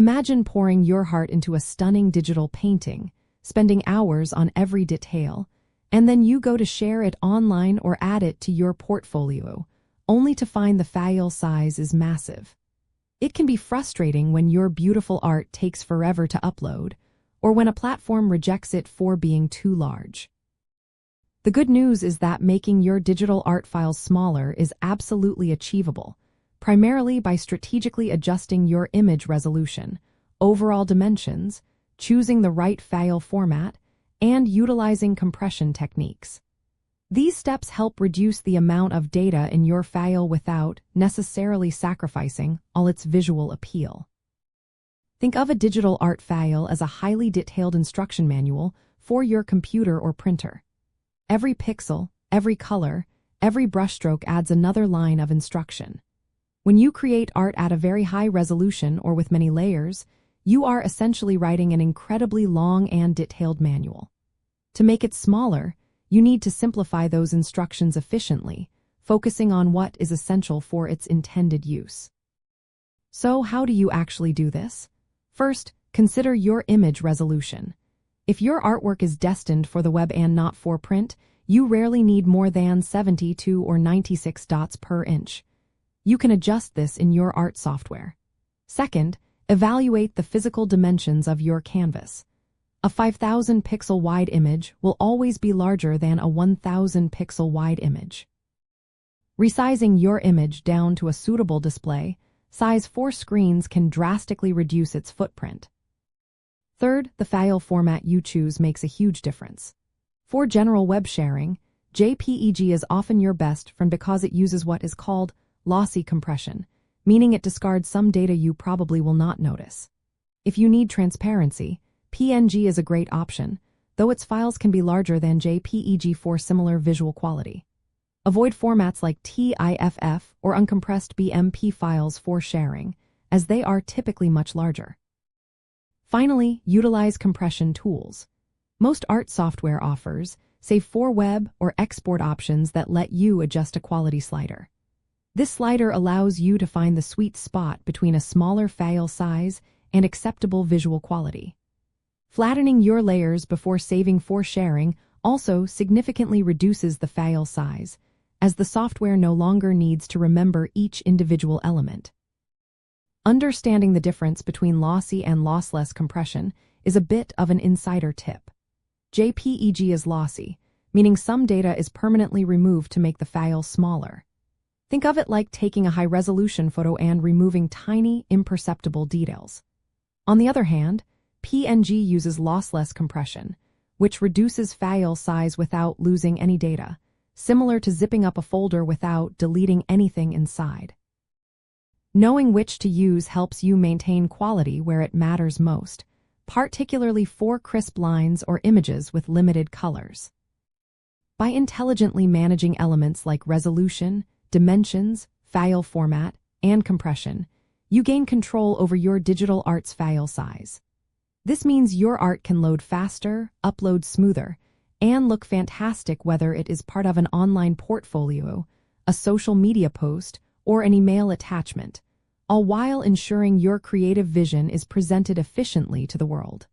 Imagine pouring your heart into a stunning digital painting, spending hours on every detail, and then you go to share it online or add it to your portfolio, only to find the file size is massive. It can be frustrating when your beautiful art takes forever to upload, or when a platform rejects it for being too large. The good news is that making your digital art files smaller is absolutely achievable, primarily by strategically adjusting your image resolution, overall dimensions, choosing the right file format, and utilizing compression techniques. These steps help reduce the amount of data in your file without necessarily sacrificing all its visual appeal. Think of a digital art file as a highly detailed instruction manual for your computer or printer. Every pixel, every color, every brushstroke adds another line of instruction. When you create art at a very high resolution or with many layers, you are essentially writing an incredibly long and detailed manual. To make it smaller, you need to simplify those instructions efficiently, focusing on what is essential for its intended use. So, how do you actually do this? First, consider your image resolution. If your artwork is destined for the web and not for print, you rarely need more than 72 or 96 dots per inch. You can adjust this in your art software. Second, evaluate the physical dimensions of your canvas. A 5,000 pixel wide image will always be larger than a 1,000 pixel wide image. Resizing your image down to a suitable display size for screens can drastically reduce its footprint. Third, the file format you choose makes a huge difference. For general web sharing, JPEG is often your best friend because it uses what is called lossy compression, meaning it discards some data you probably will not notice. If you need transparency, PNG is a great option, though its files can be larger than JPEG for similar visual quality. Avoid formats like TIFF or uncompressed BMP files for sharing, as they are typically much larger. Finally, utilize compression tools. Most art software offers, save for web or export options that let you adjust a quality slider. This slider allows you to find the sweet spot between a smaller file size and acceptable visual quality. Flattening your layers before saving for sharing also significantly reduces the file size, as the software no longer needs to remember each individual element. Understanding the difference between lossy and lossless compression is a bit of an insider tip. JPEG is lossy, meaning some data is permanently removed to make the file smaller. Think of it like taking a high-resolution photo and removing tiny, imperceptible details. On the other hand, PNG uses lossless compression, which reduces file size without losing any data, similar to zipping up a folder without deleting anything inside. Knowing which to use helps you maintain quality where it matters most, particularly for crisp lines or images with limited colors. By intelligently managing elements like resolution, dimensions, file format, and compression, you gain control over your digital art's file size. This means your art can load faster, upload smoother, and look fantastic whether it is part of an online portfolio, a social media post, or an email attachment, all while ensuring your creative vision is presented efficiently to the world.